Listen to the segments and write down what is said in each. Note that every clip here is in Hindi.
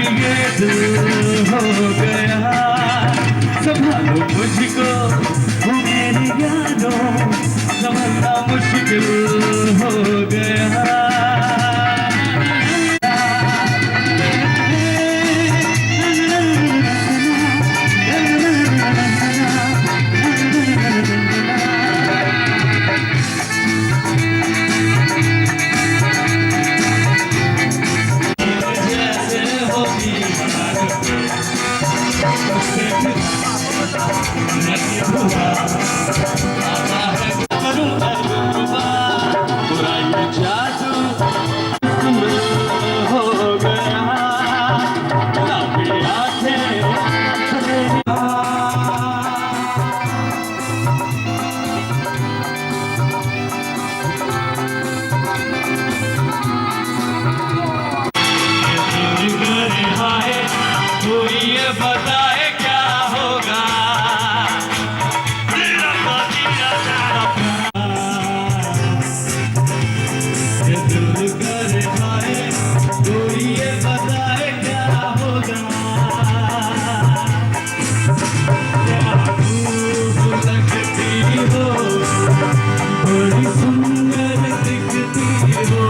ये दिल हो गया, संभालो मुझको वो मेरी यादों, संभालना मुश्किल हो गया। बताए क्या होगा, दिल कर खाए कोई ये बताए क्या होगा, क्या खूब लगती हो, बड़ी सुंदर दिखती हो,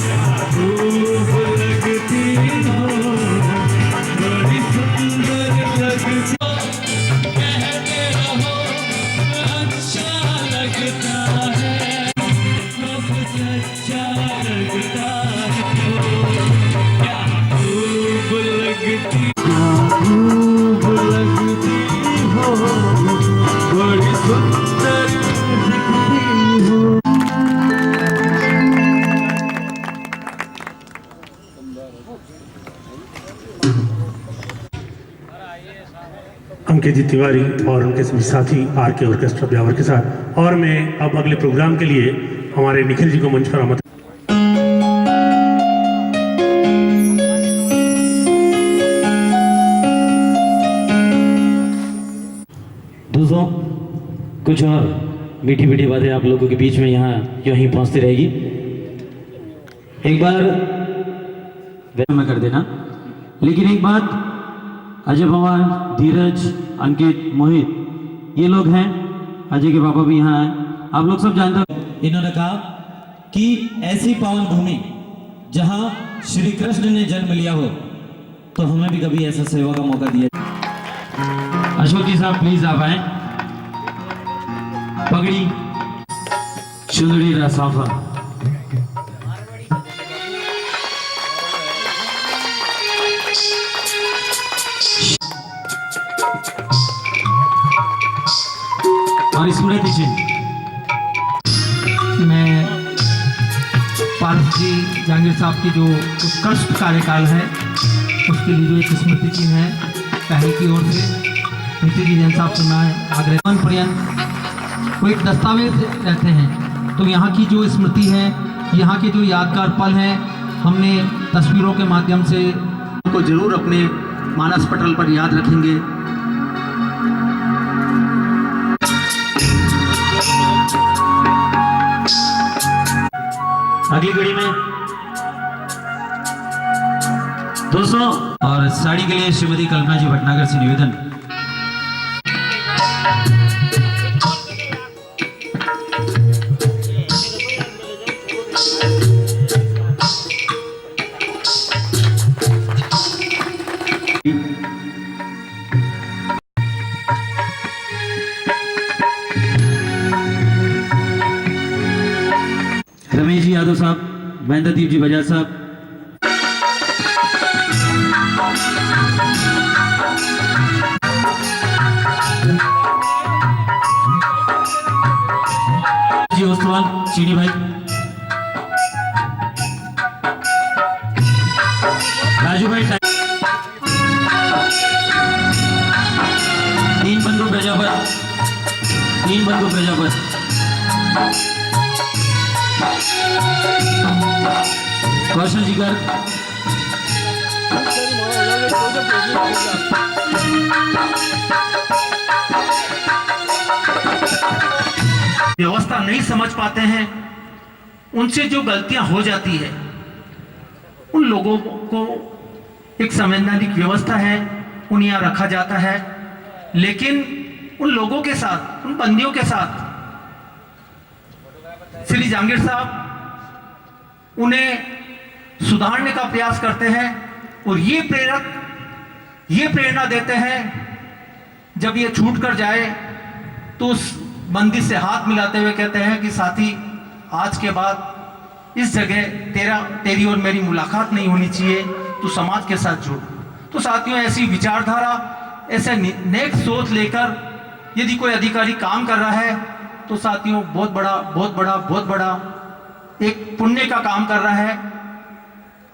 क्या खूब लगती हो, बड़ी सुंदर लगती हो, कहते रहो अच्छा लगता है, बहुत अच्छा लगता है, क्या खूब लगती हो, बड़ी सुंदर दिखती हो। अंकित जी तिवारी और उनके सभी साथी आर के ऑर्केस्ट्रा ब्यावर के साथ, और मैं अब अगले प्रोग्राम के लिए हमारे निखिल जी को मंच पर आमंत्रित। दोस्तों, कुछ और मीठी मीठी बातें आप लोगों के बीच में यहाँ यूं ही पहुँचती रहेगी। एक बार में कर देना, लेकिन एक बात, अजय पवार, धीरज, अंकित, मोहित, ये लोग हैं, अजय के पापा भी यहाँ हैं, आप लोग सब जानते हो। इन्होंने कहा कि ऐसी पावन भूमि जहाँ श्री कृष्ण ने जन्म लिया हो, तो हमें भी कभी ऐसा सेवा का मौका दिया। अशोक जी साहब प्लीज आप आए। पगड़ी चुंदड़ी रसाफा, और स्मृति चिन्ह। मैं पारस जी जहांगीर साहब की जो उत्कृष्ट कार्यकाल है उसके लिए जो एक स्मृति चिन्ह है पहल की ओर से नीति जी जैन साहब सुना है आग्रह पर्यंत वो एक दस्तावेज रहते हैं। तो यहाँ की जो स्मृति है, यहाँ के जो यादगार पल हैं, हमने तस्वीरों के माध्यम से उनको जरूर अपने मानस पटल पर याद रखेंगे। अगली कड़ी में दोस्तों, और साड़ी के लिए श्रीमती कल्पना जी भटनागर से निवेदन। रमेश जी यादव साहब, महेंद्रदीप जी बजाज साहब, जी ओस्तवाल, चीनी भाई, राजू भाई, तीन बंधु प्रजापत, तीन बंधु प्रजापत, कौशल जी कर, व्यवस्था नहीं समझ पाते हैं, उनसे जो गलतियां हो जाती है, उन लोगों को एक संवैधानिक व्यवस्था है, उन्हें यहाँ रखा जाता है, लेकिन उन लोगों के साथ, उन बंदियों के साथ श्री जहांगीर साहब उन्हें सुधारने का प्रयास करते हैं और ये प्रेरणा देते हैं, जब ये छूट कर जाए तो उस बंदी से हाथ मिलाते हुए कहते हैं कि साथी, आज के बाद इस जगह तेरी और मेरी मुलाकात नहीं होनी चाहिए, तो समाज के साथ जुड़। तो साथियों, ऐसी विचारधारा, ऐसे नेक सोच लेकर यदि कोई अधिकारी काम कर रहा है तो साथियों बहुत बड़ा एक पुण्य का काम कर रहा है।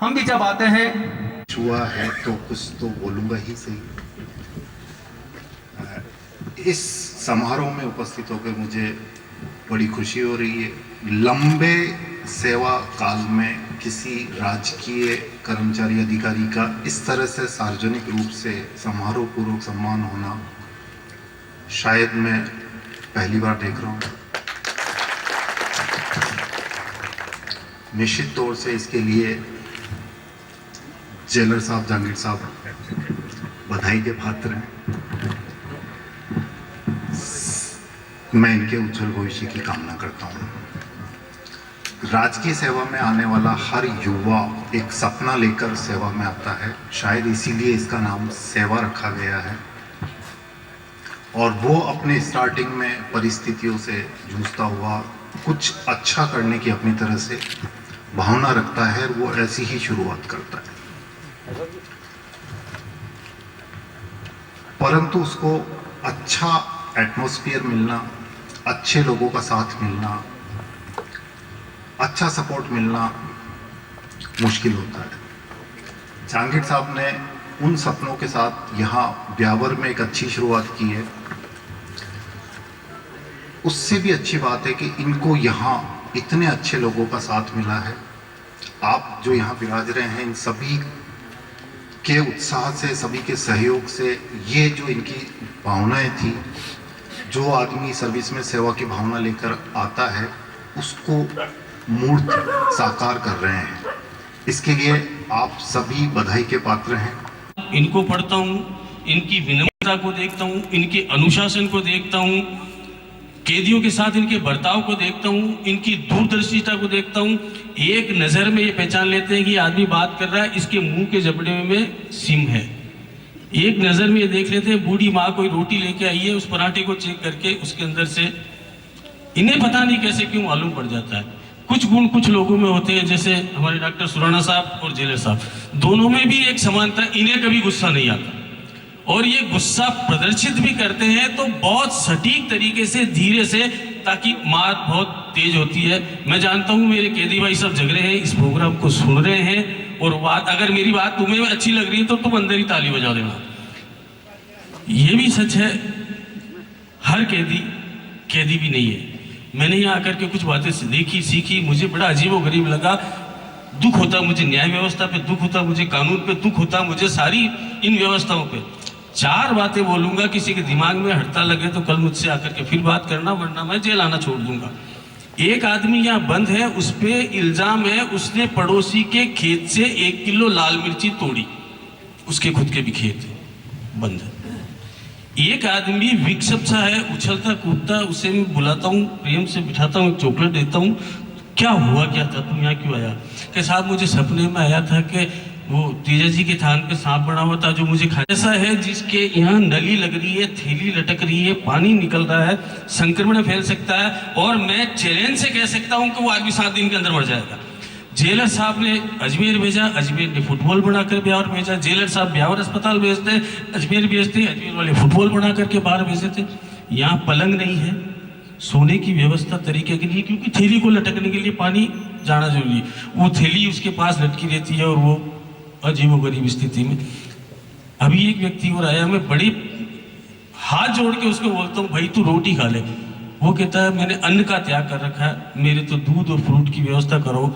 हम भी जब आते हैं, हुआ है तो कुछ तो बोलूंगा ही सही। इस समारोह में उपस्थित होकर मुझे बड़ी खुशी हो रही है। लंबे सेवा काल में किसी राजकीय कर्मचारी अधिकारी का इस तरह से सार्वजनिक रूप से समारोह पूर्वक सम्मान होना शायद मैं पहली बार देख रहा हूँ। निश्चित तौर से इसके लिए जेलर साहब, जहांगीर साहब बधाई के पात्र हैं। मैं इनके उज्जवल भविष्य की कामना करता हूँ। राजकीय सेवा में आने वाला हर युवा एक सपना लेकर सेवा में आता है, शायद इसीलिए इसका नाम सेवा रखा गया है। और वो अपने स्टार्टिंग में परिस्थितियों से जूझता हुआ कुछ अच्छा करने की अपनी तरह से भावना रखता है, वो ऐसी ही शुरुआत करता है। परंतु उसको अच्छा एटमॉस्फेयर मिलना, अच्छे लोगों का साथ मिलना, अच्छा सपोर्ट मिलना मुश्किल होता है। जहांगीर साहब ने उन सपनों के साथ यहाँ ब्यावर में एक अच्छी शुरुआत की है। उससे भी अच्छी बात है कि इनको यहाँ इतने अच्छे लोगों का साथ मिला है। आप जो यहाँ विराज रहे हैं, इन सभी के उत्साह से, सभी के सहयोग से, ये जो इनकी भावनाएं थी, जो आदमी सर्विस में सेवा की भावना लेकर आता है उसको मूर्त साकार कर रहे हैं। इसके लिए आप सभी बधाई के पात्र हैं। इनको पढ़ता हूँ, इनकी विनम्रता को देखता हूँ, इनके अनुशासन को देखता हूँ, कैदियों के साथ इनके बर्ताव को देखता हूँ, इनकी दूरदर्शिता को देखता हूँ। एक नज़र में ये पहचान लेते हैं कि आदमी बात कर रहा है, इसके मुंह के जबड़े में सिम है। एक नज़र में ये देख लेते हैं, बूढ़ी माँ कोई रोटी लेके आई है, उस पराठे को चेक करके उसके अंदर से इन्हें पता नहीं कैसे क्यों मालूम पड़ जाता है। कुछ गुण कुछ लोगों में होते हैं, जैसे हमारे डॉक्टर सुराना साहब और जेलर साहब, दोनों में भी एक समानता, इन्हें कभी गुस्सा नहीं आता और ये गुस्सा प्रदर्शित भी करते हैं तो बहुत सटीक तरीके से, धीरे से, ताकि मार बहुत तेज होती है। मैं जानता हूँ मेरे कैदी भाई सब जग रहे हैं, इस प्रोग्राम को सुन रहे हैं, और बात अगर मेरी बात तुम्हें अच्छी लग रही है तो तुम अंदर ही ताली बजा देना। ये भी सच है, हर कैदी भी नहीं है। मैंने यहाँ आकर के कुछ बातें देखी, सीखी, मुझे बड़ा अजीबोगरीब लगा। दुख होता मुझे न्याय व्यवस्था पे, दुख होता मुझे कानून पे, दुख होता मुझे सारी इन व्यवस्थाओं पे। चार बातें बोलूंगा, किसी के दिमाग में हड़ताल लगे तो कल मुझसे आकर के फिर बात करना, वरना मैं जेल आना छोड़ दूंगा। एक आदमी यहाँ बंद है, उस पे इल्जाम है उसने पड़ोसी के खेत से 1 किलो लाल मिर्ची तोड़ी, उसके खुद के भी खेत है, बंद है। एक आदमी विक्षिप्त सा है, उछलता कूदता, उसे मैं बुलाता हूँ, प्रेम से बिठाता हूँ, चॉकलेट देता हूँ, क्या हुआ, क्या था, तुम यहाँ क्यों आया? कि साहब मुझे सपने में आया था कि वो तेजा जी के थान पे सांप बना हुआ था जो मुझे खा। ऐसा है जिसके यहाँ नली लग रही है, थैली लटक रही है, पानी निकल रहा है, संक्रमण फैल सकता है, और मैं चैलेंज से कह सकता हूँ कि वो आदमी 7 दिन के अंदर मर जाएगा। जेलर साहब ने अजमेर भेजा, अजमेर ने फुटबॉल बनाकर ब्यावर भेजा। जेलर साहब ब्यावर अस्पताल भेजते, अजमेर भेजते, अजमेर वाले फुटबॉल बना करके बाहर भेजते थे। यहाँ पलंग नहीं है, सोने की व्यवस्था तरीके के लिए, क्योंकि थैली को लटकने के लिए पानी जाना जरूरी है। वो थैली उसके पास लटकी रहती है और वो अजीबोगरीब स्थिति में। अभी एक व्यक्ति और आया, मैं बड़ी हाथ जोड़ के उसको बोलता हूँ, भाई तू रोटी खा ले। वो कहता है मैंने अन्न का त्याग कर रखा है, मेरे तो दूध और फ्रूट की व्यवस्था करो।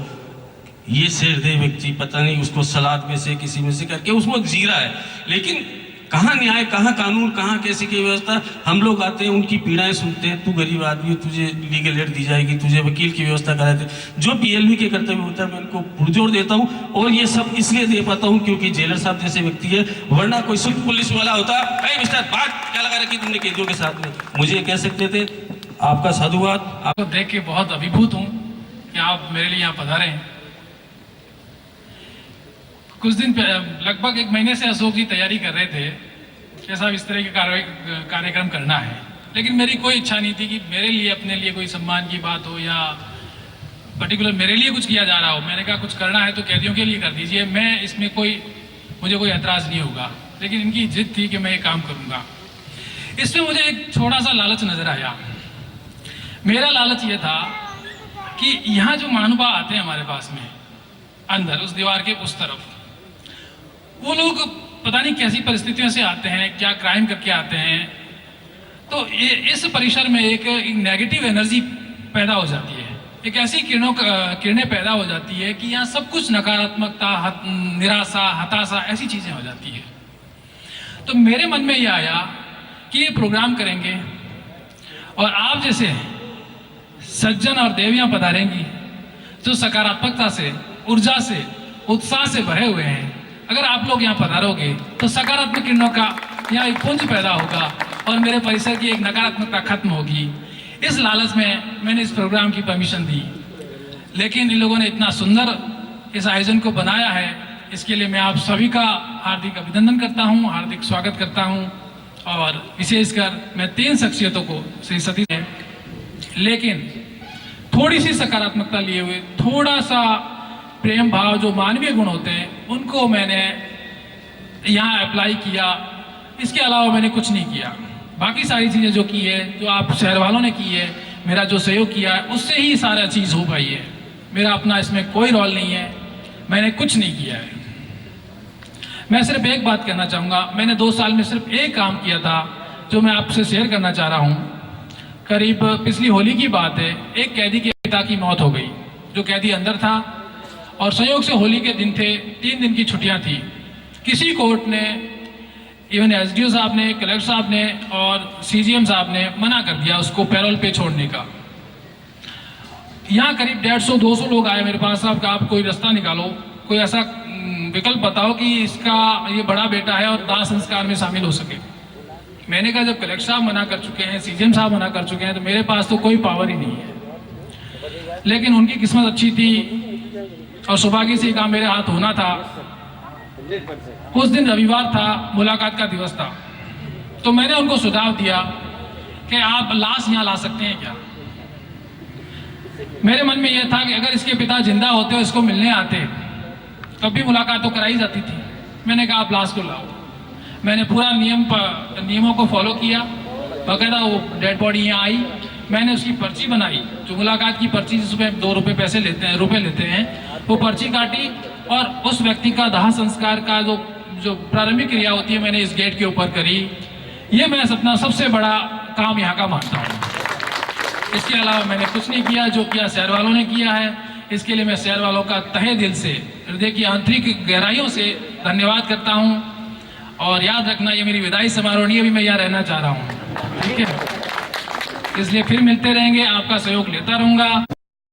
ये शेरदे व्यक्ति पता नहीं उसको सलाद में से किसी में से करके उसको जी रहा है, लेकिन कहाँ न्याय, कहाँ कानून, कहाँ कैसी की व्यवस्था। हम लोग आते हैं, उनकी पीड़ाएं सुनते हैं, तू गरीब आदमी है, तुझे लीगल एड दी जाएगी, तुझे वकील की व्यवस्था कराते। जो PLB के कर्तव्य होता है मैं उनको पुरजोर देता हूँ, और ये सब इसलिए दे पाता हूँ क्योंकि जेलर साहब जैसे व्यक्ति है। वरना कोई शुद्ध पुलिस वाला होता, अरे मिस्टर बात क्या लगा रखी तुमने कैदियों के साथ में, मुझे कह सकते थे। आपका साधुवाद। आपको देख के बहुत अभिभूत हूँ कि आप मेरे लिए यहाँ पधारे हैं। कुछ दिन लगभग 1 महीने से अशोक जी तैयारी कर रहे थे कि साहब इस तरह के कार्यक्रम करना है, लेकिन मेरी कोई इच्छा नहीं थी कि मेरे लिए, अपने लिए कोई सम्मान की बात हो या पर्टिकुलर मेरे लिए कुछ किया जा रहा हो। मैंने कहा कुछ करना है तो कैदियों के लिए कर दीजिए, मैं इसमें मुझे कोई ऐतराज़ नहीं होगा। लेकिन इनकी जिद थी कि मैं ये काम करूँगा। इसमें मुझे एक छोटा सा लालच नज़र आया। मेरा लालच ये था कि यहाँ जो महानुभाव आते हैं हमारे पास में अंदर उस दीवार के उस तरफ, वो लोग पता नहीं कैसी परिस्थितियों से आते हैं, क्या क्राइम करके आते हैं। तो इस परिसर में एक नेगेटिव एनर्जी पैदा हो जाती है, एक ऐसी किरणें पैदा हो जाती है कि यहाँ सब कुछ नकारात्मकता, निराशा, हताशा, ऐसी चीज़ें हो जाती है। तो मेरे मन में ये आया कि ये प्रोग्राम करेंगे और आप जैसे सज्जन और देवियां पधारेंगी जो सकारात्मकता से, ऊर्जा से, उत्साह से भरे हुए हैं। अगर आप लोग यहाँ पधारोगे तो सकारात्मक किरणों का यहाँ एक पुंज पैदा होगा और मेरे परिसर की एक नकारात्मकता खत्म होगी। इस लालच में मैंने इस प्रोग्राम की परमिशन दी, लेकिन इन लोगों ने इतना सुंदर इस आयोजन को बनाया है, इसके लिए मैं आप सभी का हार्दिक अभिनंदन करता हूँ, हार्दिक स्वागत करता हूँ। और विशेषकर मैं 3 शख्सियतों को, श्री सतीश, लेकिन थोड़ी सी सकारात्मकता लिए हुए, थोड़ा सा प्रेम भाव, जो मानवीय गुण होते हैं, उनको मैंने यहाँ अप्लाई किया। इसके अलावा मैंने कुछ नहीं किया। बाकी सारी चीज़ें जो की है, जो आप शहर वालों ने की है, मेरा जो सहयोग किया है, उससे ही सारा चीज़ हो पाई है। मेरा अपना इसमें कोई रोल नहीं है, मैंने कुछ नहीं किया है। मैं सिर्फ एक बात कहना चाहूँगा, मैंने 2 साल में सिर्फ एक काम किया था जो मैं आपसे शेयर करना चाह रहा हूँ। करीब पिछली होली की बात है, एक कैदी के पिता की मौत हो गई, जो कैदी अंदर था, और संयोग से होली के दिन थे, 3 दिन की छुट्टियां थी। किसी कोर्ट ने, इवन SDO साहब ने, कलेक्टर साहब ने और CGM साहब ने मना कर दिया उसको पैरोल पे छोड़ने का। यहाँ करीब 150-200 लोग आए मेरे पास, साहब का आप कोई रास्ता निकालो, कोई ऐसा विकल्प बताओ कि इसका ये बड़ा बेटा है और दाह संस्कार में शामिल हो सके। मैंने कहा जब कलेक्टर साहब मना कर चुके हैं, CGM साहब मना कर चुके हैं, तो मेरे पास तो कोई पावर ही नहीं है। लेकिन उनकी किस्मत अच्छी थी और सौभाग्य से काम मेरे हाथ होना था। उस दिन रविवार था, मुलाकात का दिवस था, तो मैंने उनको सुझाव दिया कि आप लाश यहाँ ला सकते हैं क्या। मेरे मन में यह था कि अगर इसके पिता जिंदा होते और इसको मिलने आते तब भी मुलाकात तो कराई जाती थी। मैंने कहा आप लाश को लाओ। मैंने पूरा नियमों को फॉलो किया, बाकायदा वो डेड बॉडी यहाँ आई, मैंने उसकी पर्ची बनाई, जो मुलाकात की पर्ची जिसमें 2 रुपये पैसे रुपए लेते हैं, वो पर्ची काटी और उस व्यक्ति का दाह संस्कार का जो प्रारंभिक क्रिया होती है, मैंने इस गेट के ऊपर करी। ये मैं अपना सबसे बड़ा काम यहाँ का मानता हूँ। इसके अलावा मैंने कुछ नहीं किया। जो किया शहर वालों ने किया है, इसके लिए मैं शहर वालों का तहे दिल से, हृदय की आंतरिक गहराइयों से धन्यवाद करता हूँ। और याद रखना, ये मेरी विदाई समारोह नहीं, अभी मैं यहाँ रहना चाह रहा हूँ, ठीक है। इसलिए फिर मिलते रहेंगे, आपका सहयोग लेता रहूँगा।